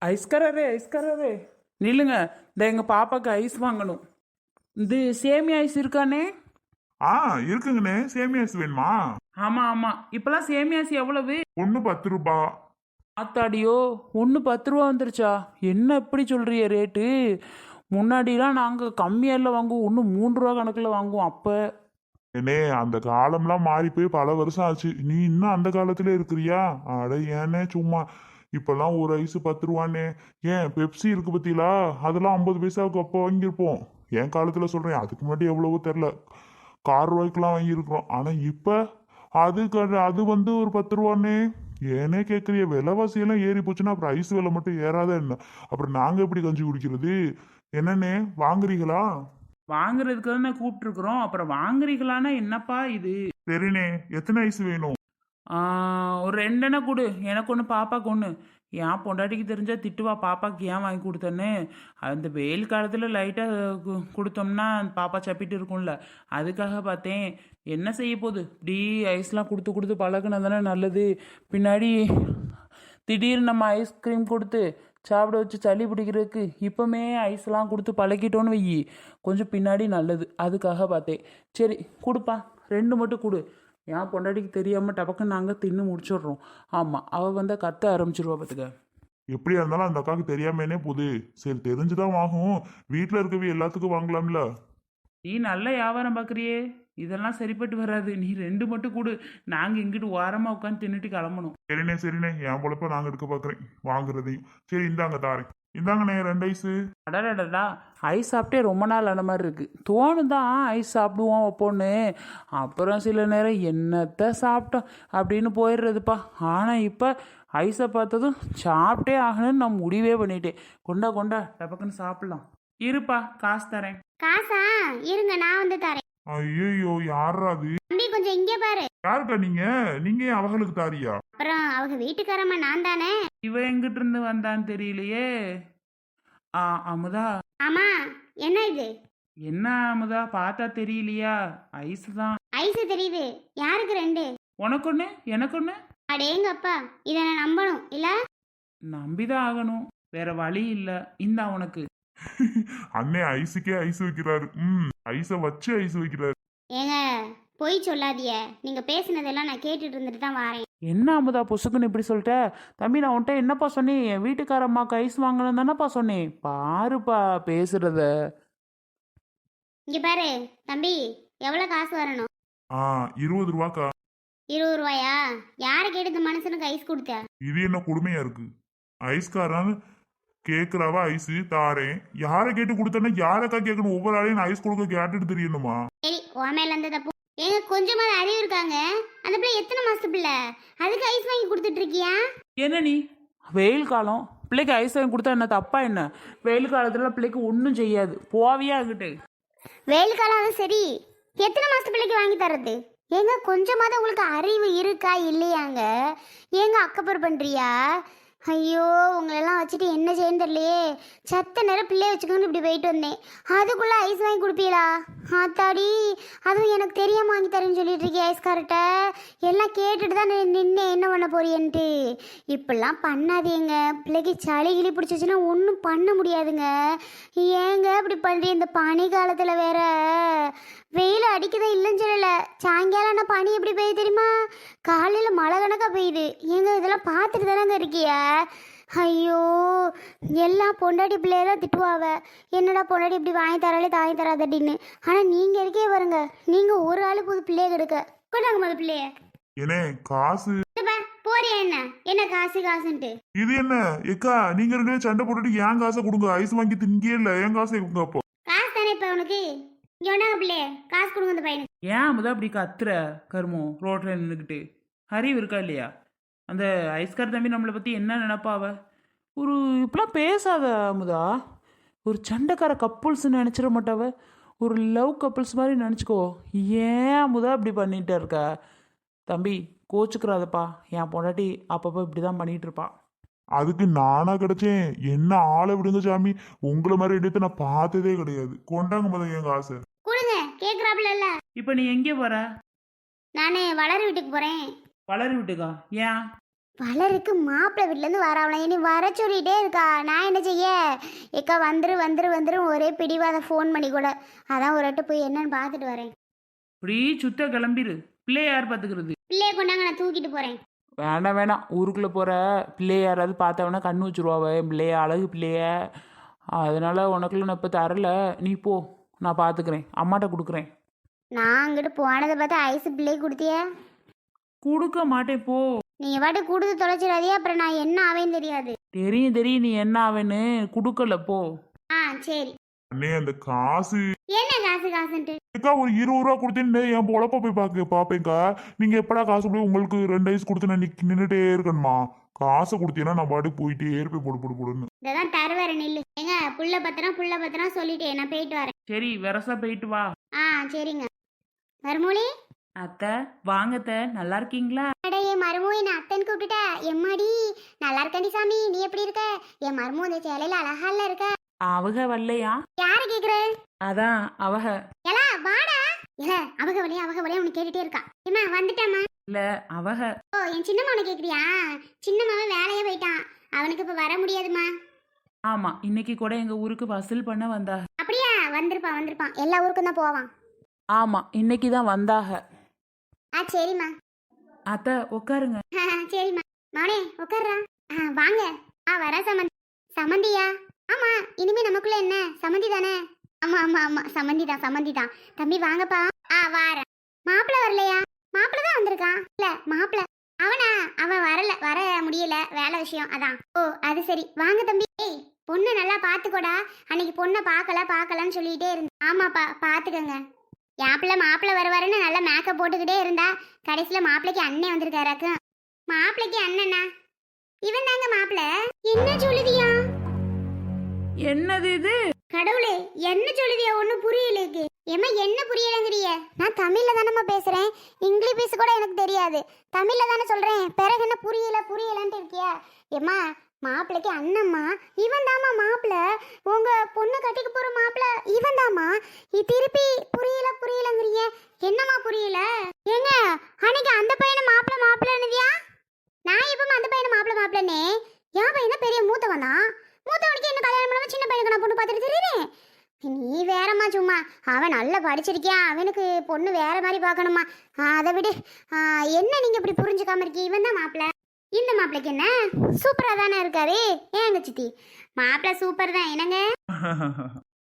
ஐஸ்காரரே ஐஸ்காரரே நில்லுங்க. இந்த எங்கள் பாப்பாக்கு ஐஸ் வாங்கணும். இது சேமியா ஐஸ் இருக்கானே? ஆ இருக்குங்கண்ணே, சேமியா ஐஸ் வேணுமா? ஆமாம் ஆமாம். இப்போலாம் சேமியா ஐஸ் எவ்வளவு? ஒன்று 10 ரூபா. ஆத்தாடியோ, ஒன்று 10 ரூபா வந்துருச்சா? என்ன இப்படி சொல்கிறிய ரேட்டு? முன்னாடிலாம் நாங்கள் கம்மியாக வாங்குவோம், ஒன்று 3 ரூபா கணக்கில் வாங்குவோம் அப்போ. என்னே, அந்த காலம்லாம் மாறி போய் பல வருஷம் ஆச்சு. நீ இன்னும் அந்த காலத்துல இருக்கிறியா? அட ஏனே சும்மா. இப்பெல்லாம் ஒரு ஐஸ் 10 ரூபாண்ணே. ஏன் பெப்சி இருக்கு பத்திலா, அதெல்லாம் 50 பைசாவுக்கு அப்போ வாங்கியிருப்போம். என் காலத்துல சொல்றேன், அதுக்கு முன்னாடி எவ்வளவோ தெரில. கார் ரூபாய்க்குலாம் வாங்கியிருக்கிறோம். ஆனா இப்ப அது வந்து ஒரு 10 ரூபாண்ணே. ஏனே கேட்குறிய? விலைவாசியெல்லாம் ஏறி போச்சுன்னா அப்புறம் ஐஸ் விலை மட்டும் ஏறாத என்ன? அப்புறம் நாங்க எப்படி கஞ்சி குடிக்கிறது? என்னண்ணே, வாங்குறீங்களா? வாங்குறதுக்கு தானே கூப்பிட்டுருக்குறோம், அப்புறம் வாங்குறீங்களான்னா என்னப்பா இது? சரிண்ணே, எத்தனை ஐஸ் வேணும்? ஒரு 2 கொடு. எனக்கு ஒன்று, பாப்பாக்கு ஒன்று. என் பொண்டாட்டிக்கு தெரிஞ்சால் திட்டுவா, பாப்பாக்கு ஏன் வாங்கி கொடுத்தேன்னு. அந்த வெயில் காலத்தில் லைட்டாக கொடுத்தோம்னா பாப்பா சப்பிட்டு இருக்கும்ல, அதுக்காக பார்த்தேன். என்ன செய்ய போகுது, இப்படி ஐஸ்லாம் கொடுத்து கொடுத்து பழகுனா தானே நல்லது. பின்னாடி திடீர்னு நம்ம ஐஸ்கிரீம் கொடுத்து சாப்பிட வச்சு சளி பிடிக்கிறதுக்கு இப்போமே ஐஸ்லாம் கொடுத்து பழக்கிட்டோன்னு வையி, கொஞ்சம் பின்னாடி நல்லது. அதுக்காக பார்த்தேன். சரி கொடுப்பா, 2 மட்டும் கொடு. என் பொண்டாட்டிக்கு தெரியாமல் டபக்குன்னு நாங்கள் தின்னு முடிச்சிடுறோம். ஆமாம், அவள் வந்தால் கத்த ஆரம்பிச்சிருவா பார்த்துக்க. எப்படியா இருந்தாலும் அந்த அக்காவுக்கு தெரியாமனே போகுது. சரி, தெரிஞ்சுதான் வாங்கும். வீட்டில் இருக்கவே எல்லாத்துக்கும் வாங்கலாம்ல. நீ நல்ல வியாபாரம் பார்க்குறியே, இதெல்லாம் சரிப்பட்டு வராது. நீ 2 மட்டும் கொடு. நாங்கள் இங்கிட்டு ஓரமாக உட்காந்து தின்னுட்டு கிளம்பணும். சரிண்ணே சரிண்ணே, என் பொழப்ப நாங்கள் எடுக்க பார்க்குறேன் வாங்குறதையும். சரி இந்தாங்க தாரேன். இந்தாங்கண்ணே 2 ஐஸு. அடடடா, ஐஸ் சாப்பிட்டே ரொம்ப நாள் ஆன மாதிரி இருக்குது. தோணுதான் ஐஸ் சாப்பிடுவோம் வைப்போன்னு, அப்புறம் சில நேரம் என்னத்தை சாப்பிட்டோம் அப்படின்னு போயிடுறதுப்பா. ஆனால் இப்போ ஐஸை பார்த்ததும் சாப்பிட்டே ஆகணும்னு நான் முடிவே பண்ணிட்டேன். கொண்டா கொண்டா, டபக்குன்னு சாப்பிட்லாம். இருப்பா, காசு தரேன். காசா? இருங்க, நான் வந்து தரேன். ஐயோ, யாரா அது? தம்பி கொஞ்சம் இங்கே பாரு. யாருக்கா நீங்க? நீங்க ஏன் அவங்களுக்கு தாரியா? அப்புறம் அவங்க வீட்டுக்காரம்மா நான் தானே. இவ எங்கிட்ட இருந்து வந்தான்னு தெரியலையே. அமுதா. ஆமா, என்ன இது? என்ன அமுதா, பார்த்தா தெரியலையா? ஐஸ் தான். ஐஸ் தெரியுது. யாருக்கு 2? உனக்கு ஒன்று, எனக்கு ஒன்று. அடேங்கப்பா, இதை நான் நம்பணும் இல்ல? நம்பிதான் ஆகணும், வேற வழி இல்லை. இந்தா உனக்கு. அண்ணே ஐஸுக்கே ஐஸ் வைக்கிறாரு. ஐஸை வச்சு ஐஸ் வைக்கிறாரு. ஏங்க, பொய் சொல்லாதிய. நீங்க பேசுனதெல்லாம் நான் கேட்டுட்டு இருந்துட்டு தான் வரேன். என்ன அமுதா புசுக்குன்னு இப்படி சொல்லிட்ட? தம்பி, நான் உன்ட்ட என்னப்பா சொன்னேன்? என் வீட்டுக்காரம்மாக்கு ஐஸ் வாங்கணும் தானேப்பா சொன்னேன். பாருப்பா பேசுறத. இங்க பாரு தம்பி, எவ்வளவு காசு வரணும்? 20 ரூபாக்கா. 20 ரூபாயா? யாரை கேட்டு இந்த மனுஷனுக்கு ஐஸ் கொடுத்த? இது என்ன கொடுமையா இருக்கு? ஐஸ்காரன் கேக்குறாவா ஐஸ் தாரேன். யாரை கேட்டு கொடுத்தேன்னா யாரக்கா கேட்கணும்? ஒவ்வொரு ஆளையும் நான் ஐஸ் கொடுக்க கேட்டுட்டு தெரியணுமா? சரி, உன் மேல இருந்த தப்பு. ஏங்க, கொஞ்சமாவது அறிவு இருக்காங்க? அந்த பிள்ளை எத்தனை மாசத்து பிள்ளை? அதுக்கு ஐஸ் வாங்கி கொடுத்துட்டு இருக்கியா? என்ன நீ, வெயில் காலம் பிள்ளைக்கு ஐஸ் வாங்கி கொடுத்தா என்ன தப்பா என்ன? வெயில் காலத்துல பிள்ளைக்கு ஒன்றும் செய்யாது, போவியா அங்கிட்டு? வெயில் காலம் அது சரி, எத்தனை மாசத்து பிள்ளைக்கு வாங்கி தர்றது? ஏங்க, கொஞ்சமாவது உங்களுக்கு அறிவு இருக்கா இல்லையாங்க? ஏங்க அக்கப்புறம் பண்றியா? ஐயோ, உங்களெல்லாம் வச்சுட்டு என்ன செய்யன்னு தெரியலையே. சத்த நேரம் பிள்ளைய வச்சுக்கோன்னு இப்படி போயிட்டு வந்தேன், அதுக்குள்ளே ஐஸ் வாங்கி கொடுப்பீங்களா? ஆத்தாடி, அதுவும் எனக்கு தெரியாமல் வாங்கி தரேன்னு சொல்லிட்டு இருக்கேன் ஐஸ்கார்ட்ட. எல்லாம் கேட்டுட்டு தான் நின்று என்ன பண்ண போறியன்ட்டு. இப்படிலாம் பண்ணாதீங்க. பிள்ளைக்கு சளி கிளி பிடிச்சிச்சுன்னா ஒன்றும் பண்ண முடியாதுங்க. ஏங்க இப்படி பண்ணுறீ? இந்த பனி காலத்தில் வேற வெயில் அடிக்கதான் இல்லைன்னு சொல்லலை. சாயங்காலம் ஆனால் பனி எப்படி பெய்யுது தெரியுமா? காலையில் மழை கணக்காக பெய்யுது. ஏங்க இதெல்லாம் பார்த்துட்டு தானங்க இருக்கிய? ஐயோ, எல்லாம் பொண்டாட்டி பிள்ளையெல்லாம் திட்டுவாவ, என்னடா பொண்டாட்டி இப்படி வாங்கி தராளே தாங்கி தராது அப்படின்னு. ஆனால் நீங்கள் இருக்கே பாருங்க, நீங்கள் ஒரு ஆள் புது பிள்ளைய கெடுக்க கொண்டாங்க மொதல் பிள்ளைய. ஏனே காசு போறியா? என்ன காசு காசுன்ட்டு? இது என்ன ஏக்கா, நீங்க 2 பேரும் சண்டை போட்டுட்டு ஏன் காசை கொடுங்க? ஐஸ் வாங்கி திங்கே இல்ல, என் காசை கொடுங்க. அப்போ காசு தானே இப்போ உனக்கு. இங்கே ஒன்றாங்க பிள்ளைய, காசு கொடுங்க அந்த பையனுக்கு. ஏன் அமுதா அப்படி கத்துற? கருமம் ரோட்ல நின்றுக்கிட்டு அறிவு இருக்கா இல்லையா? அந்த ஐஸ்கார் தம்பி நம்மளை பற்றி என்ன நினைப்பாவ? ஒரு இப்பெல்லாம் பேசாத அமுதா. ஒரு சண்டைக்கார கப்புள்ஸ் நினச்சிட மாட்டாவ, ஒரு லவ் கப்புள்ஸ் மாதிரி நினச்சிக்கோ. ஏன் அமுதா இப்படி பண்ணிகிட்டே இருக்க? தம்பி கோச்சுக்கிறாதப்பா, என் பொண்டாட்டி அப்பப்போ இப்படி தான் பண்ணிகிட்டு இருப்பா. அதுக்கு நானா கிடைச்சேன்? என்ன ஆளை விடுங்க சாமி, உங்களை மாதிரி எடுத்து நான் பார்த்ததே கிடையாது. கொண்டாங்க முதல் என் காசை கொடுங்க. கேட்குறாப்புல இல்ல? இப்போ நீ எங்கே போற? நானே வளர் வீட்டுக்கு போகிறேன். வளர் வீட்டுக்கா? ஏன்? வளருக்கு மாப்பிள்ளை வீட்டிலேருந்து வராவலாம் இனி வர சொல்லிட்டே இருக்கா. நான் என்ன செய்ய? ஏக்கா வந்துரு வந்துரு வந்துரு ஒரே பிடிவாத ஃபோன் பண்ணி கூட. அதான் ஒரு வாட்டி போய் என்னன்னு பார்த்துட்டு வரேன். இப்படி சுத்த கிளம்பிரு. பிள்ளைய யார் பார்த்துக்கிறது? பிள்ளைய கொண்டாங்க, நான் தூக்கிட்டு போகிறேன். வேண்டாம் வேணாம், ஊருக்குள்ளே போகிற பிள்ளைய யாராவது பார்த்தவொன்னே கண்ணு வச்சுருவாவ. என் பிள்ளைய அழகு பிள்ளைய. அதனால உனக்குள்ள நான் இப்போ தரல, நீ போ, நான் பார்த்துக்கிறேன், அம்மாட்ட கொடுக்குறேன். நான் அங்கிட்டு போனதை பார்த்து ஐஸ் பிள்ளைக்கு கொடுத்திய. கொடுக்க மாட்டேன் போ. நீங்கள் பாட்டு கொடுத்து தொலைச்சிடாதே, அப்புறம் நான் என்ன ஆவேன்னு தெரியாது. தெரியும் தெரியும் நீ என்ன ஆவேன்னு. கொடுக்கல போ. ஆ சரி. அண்ணே அந்த காசு என்ன காசு காசுன்ட்டு? ஏக்கா ஒரு 20 ரூபா கொடுத்தேன்னு என் பொழப்ப போய் பாப்பேன்க்கா. நீங்க எப்படா காசு போய் உங்களுக்கு 2 ஐஸ் கொடுத்து நான் நின்றுட்டே இருக்கணுமா? காசை கொடுத்தீங்கன்னா நான் பாட்டுக்கு போயிட்டே இருப்பேன் போடு போடு போடுன்னு. இதான் தருவார நில்லு. ஏங்க புள்ள பத்திரம் சொல்லிட்டேன், நான் போயிட்டு வரேன். சரி வெரசா போயிட்டு வா. ஆ சரிங்க. மருமூலி அத்தை வாங்கத்த, நல்லா இருக்கீங்களா? அடே என் மருமூ என்ன அத்தன் கூப்பிட்டுட்ட. எம்மாடி நல்லா இருக்கண்டி சாமி, நீ எப்படி இருக்க? என் மருமூ இந்த சேலையில அழகால இருக்க. அவக வரலையா? யாரு கேக்குற? அதான் அவக. எலா வாடா. இல்ல அவக வழியா உனக்கு கேட்டுட்டே இருக்கா. என்ன வந்துட்டாமா? இல்ல அவக. ஓ என் சின்னம்மா கேக்குறியா? சின்னம்மாவன் வேலையே போயிட்டான், அவனுக்கு இப்ப வர முடியாதுமா. ஆமா, இன்னைக்கு கூட எங்க ஊருக்கு வசூல் பண்ண வந்தா. அப்படியா? வந்திருப்பான், எல்லா ஊருக்கும் தான் போவான். ஆமா, இன்னைக்கு தான் வந்தாக. ஆ சரிம்மா. அத்தை உட்காருங்க. சரிம்மா. மவனே உட்கார்றா. வாங்க. வர சமந்தியா? ஆமா, இனிமே நமக்குள்ள என்ன சமந்தி தானே? ஆமா சமந்தி தான். தம்பி வாங்கப்பா. வாரேன். மாப்பிள்ள வரலையா? மாப்பிள்ள தான் வந்திருக்கான். இல்ல மாப்பிள்ள அவன் வர முடியல, வேலை விஷயம் அதான். ஓ அது சரி, வாங்க தம்பி. ஏய் பொண்ணு நல்லா பாத்துக்கோடா. அன்னைக்கு பொண்ணை பார்க்கலன்னு சொல்லிட்டே இருந்தேன். ஆமாப்பா பாத்துக்கங்க. என் பிள்ளை மாப்பிள்ள வருவாருன்னு நல்லா மேக்கப் போட்டுக்கிட்டே இருந்தா, கடைசியில மாப்பிள்ளைக்கு அண்ணன் வந்திருக்காராக்கு. மாப்பிள்ளைக்கு அண்ணனா? இவன் தாங்க மாப்பிள்ள. என்ன சொல்லுதியா? என்னது இது? கடவுளே என்ன சொல்லுதியா? ஒன்னும் புரியலைக்கு. ஏமா என்ன புரியலங்கிறிய? நான் தமிழ்ல தானம்மா பேசுறேன், இங்கிலீஷ் கூட எனக்கு தெரியாது. தமிழ்ல தானே சொல்றேன், பிறகு என்ன புரியலன்ட்டு இருக்கியா? ஏமா மாப்பிள்ளைக்கு அண்ணம்மா, இவன் தாமா மாப்பிள்ள. உங்க பொண்ணு கட்டிக்கு போற மாப்பிள்ள இவன் தாமா. திருப்பி புரியலங்கிறிய. என்னம்மா புரியல? ஏங்க அன்னைக்கு அந்த பையனை மாப்பிள்ளன்னுதியா? நான் எப்ப அந்த பையனை மாப்பிள்ளனே? என் பையன் பெரிய மூத்தவன் தான். மூத்தவனுக்கு என்ன கல்யாணம் பண்ணாம சின்ன பையனுக்கு நான் பொண்ணு பார்த்துட்டு தெரியுறேன். நீ வேறம்மா சும்மா. அவன் நல்லா படிச்சிருக்கியா, அவனுக்கு பொண்ணு வேற மாதிரி பார்க்கணுமா? அதை விடு. என்ன நீங்க இப்படி புரிஞ்சுக்காம இருக்கீங்க? இவன் தான் மாப்பிள்ள. இந்த மாப்பிள்ளைக்கு என்ன சூப்பரா தானே இருக்காரு. ஏங்க சித்தி மாப்பிள்ள சூப்பர் தான். என்னங்க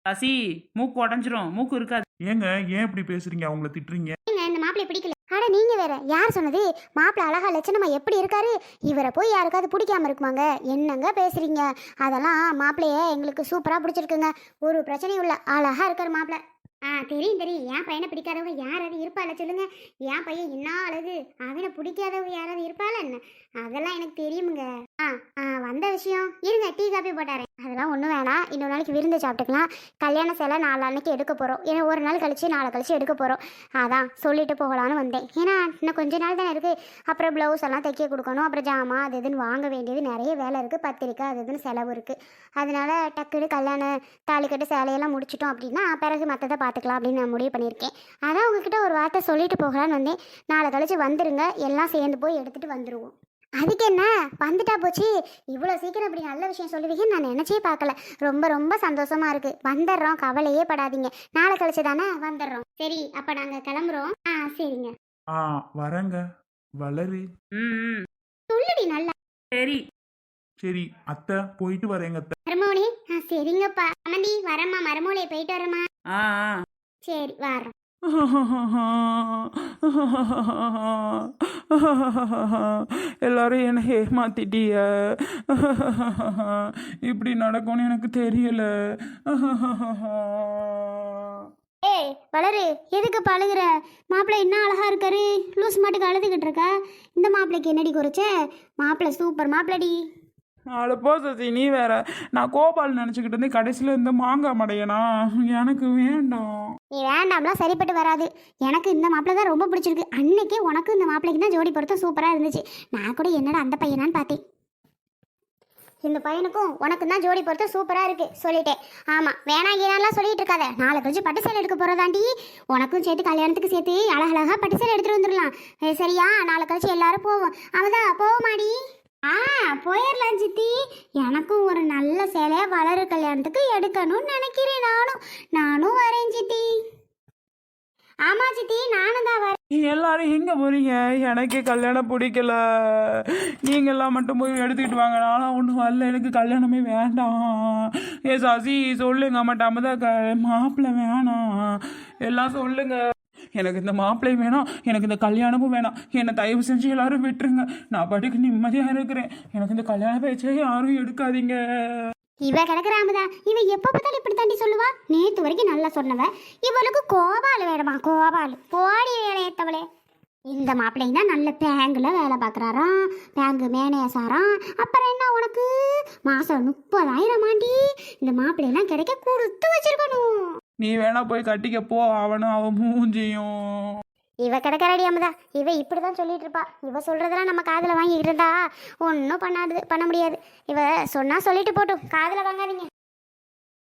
சசி, மூக்கு உடஞ்சிரும், மூக்கு இருக்காது. ஏங்க ஏன் இப்படி பேசுறீங்க? அவங்கள திட்டுறீங்க? இந்த மாப்பிள்ளை பிடிக்கல. அட நீங்க வேற. யார் சொன்னது? மாப்பிள்ள அழகா லட்சணமா எப்படி இருக்காரு, இவரை போய் யாருக்காவது பிடிக்காம இருக்குமாங்க? என்னங்க பேசுறீங்க? அதெல்லாம் மாப்பிள்ளைய எங்களுக்கு சூப்பரா பிடிச்சிருக்குங்க, ஒரு பிரச்சனையும் இல்ல. அழகா இருக்காரு மாப்பிள்ள. தெரியும். என் பையனை பிடிக்காதவங்க யாராவது இருப்பாள சொல்லுங்க. என் பையன் என்ன அழகு, அவனை பிடிக்காதவங்க யாராவது இருப்பாள என்ன? அதெல்லாம் எனக்கு தெரியுமுங்க. வந்த விஷயம் இருங்க, டீ காப்பி போட்டாரேன். அதெல்லாம் ஒன்றும் வேணாம், இன்னொரு நாளைக்கு விருந்து சாப்பிட்டுக்கலாம். கல்யாண சேலை 4 அன்னைக்கு எடுக்க போகிறோம். ஏன்னா ஒரு நாள் கழிச்சு 4 கழிச்சு எடுக்க போகிறோம். அதான் சொல்லிட்டு போகலான்னு வந்தேன். ஏன்னா இன்னும் கொஞ்ச நாள் தானே இருக்குது. அப்புறம் ப்ளவுஸ் எல்லாம் தைக்க கொடுக்கணும், அப்புறம் ஜாமான் அது இதுன்னு வாங்க வேண்டியது நிறைய வேலை இருக்குது. பத்திரிக்கை அது இதுன்னு செலவு இருக்குது. அதனால டக்குன்னு கல்யாணம் தாலி கட்டு சேலையெல்லாம் முடிச்சிட்டோம் அப்படின்னா பிறகு மற்றதை பார்த்துக்கலாம் அப்படின்னு நான் முடிவு பண்ணியிருக்கேன். அதான் உங்ககிட்ட ஒரு வார்த்தை சொல்லிட்டு போகலான்னு வந்தேன். 4 கழிச்சு வந்துருங்க, எல்லாம் சேர்ந்து போய் எடுத்துகிட்டு வந்துடுவோம். அதுக்கு என்ன, வந்துட்டா போச்சு. இவ்வளோ சீக்கிரம் இப்படி நல்ல விஷயம் சொல்லுவீங்கன்னு நான் நினச்சே பார்க்கல. ரொம்ப ரொம்ப சந்தோஷமா இருக்கு. வந்துடுறோம், கவலையே படாதீங்க. 4 கழிச்சு தானே வந்துடுறோம். சரி அப்போ நாங்கள் கிளம்புறோம். சரிங்க. வரேங்க வளரு. சொல்லுடி நல்லா. சரி அத்தை போயிட்டு வரேங்க அத்தை. மருமோனே சரிங்கப்பா. அம்மந்தி வரம்மா, மருமோளே போயிட்டு வரம்மா. சரி வரோம். எல்லாரும் என்ன ஏமாத்திட்டிய. இப்படி நடக்கும்னு எனக்கு தெரியல. ஏய் வளரு, எதுக்கு பழகுற? மாப்பிள்ளை என்ன அழகா இருக்காரு, லூஸ் மாட்டுக்கு அழுதுகிட்டு இருக்க. இந்த மாப்பிள்ளைக்கு என்னடி குறைச்ச? மாப்பிள்ளை சூப்பர் மாப்பிள்ளடி. அடப்போ சசி, நீ வேற. நான் கோபால் நினச்சிக்கிட்டு இருந்தேன், கடைசியில் இந்த மாங்காய் மடையனா எனக்கு வேண்டாம். நீ வேண்டாம்லாம் சரிப்பட்டு வராது. எனக்கு இந்த மாப்பிள்ளை தான் ரொம்ப பிடிச்சிருக்கு. அன்னைக்கே உனக்கு இந்த மாப்பிள்ளைக்கு தான் ஜோடி பொருத்தம் சூப்பராக இருந்துச்சு. நான் கூட என்னடா அந்த பையனான்னு பார்த்தேன். இந்த பையனுக்கும் உனக்கு தான் ஜோடி பொறுத்த சூப்பராக இருக்குது சொல்லிட்டேன். ஆமாம் வேணாங்கலாம் சொல்லிட்டு இருக்காத. 4 கழிச்சு பட்டு சேலை எடுக்க போகிறதாண்டி. உனக்கும் சேர்த்து கல்யாணத்துக்கு சேர்த்து அழகழகாக பட்டு சேலை எடுத்துகிட்டு வந்துடலாம். சரியா? 4 கழிச்சு எல்லாரும் போவோம். அவதான் போவோமாடி. ஆ போயிடலாம் சித்தி. எனக்கும் ஒரு நல்ல சேலையா வளரு கல்யாணத்துக்கு எடுக்கணும்னு நினைக்கிறேன். நானும் வரேன் சித்தி. ஆமா சித்தி, நானும் தான் வரேன். எல்லாரும் எங்க போறீங்க? எனக்கே கல்யாணம் பிடிக்கல. நீங்கெல்லாம் மட்டும் போய் எடுத்துக்கிட்டு வாங்க. நானும் ஒன்றும் வரல, எனக்கு கல்யாணமே வேண்டாம். ஏ சசி சொல்லுங்க, மட்டும் தான் மாப்பிள்ளை வேணாம் எல்லாம் சொல்லுங்க. எனக்கு இந்த மாப்பிள்ளையும் வேணாம், எனக்கு இந்த கல்யாணமும் வேணாம். என்னை தயவு செஞ்சு எல்லாரும் விட்டுருங்க. நான் பாட்டுக்கு நிம்மதியாக இருக்கிறேன். எனக்கு இந்த கல்யாண பேச்சே யாரும் எடுக்காதீங்க. இவ கிடக்குறாமதா, இவ எப்ப பார்த்தாலும் இப்படி தாண்டி சொல்லுவா. நேத்து வரைக்கும் நல்லா சொன்னவ இவளுக்கு கோபால் வேணுமா? கோபால் போடி வேலையத்தவளே. இந்த மாப்பிள்ளைங்க தான் நல்ல பேங்க்ல வேலை பார்க்குறாராம், பேங்க் மேனேஜராம். அப்புறம் என்ன உனக்கு மாசம் 30,000 ஆண்டி. இந்த மாப்பிள்ளைலாம் கிடைக்க கொடுத்து வச்சிருக்கணும். நீ வேணா போய் கட்டிக்க போ, அவனும் அவன் மூஞ்சியும். இவ கிடக்கறடி அம்மதா, இவ இப்படிதான் சொல்லிட்டு இருப்பா. இவ சொல்றதெல்லாம் நம்ம காதுல வாங்கிட்டு இருந்தா ஒன்றும் பண்ண முடியாது. இவ சொன்னா சொல்லிட்டு போட்டும், காதுல வாங்காதீங்க.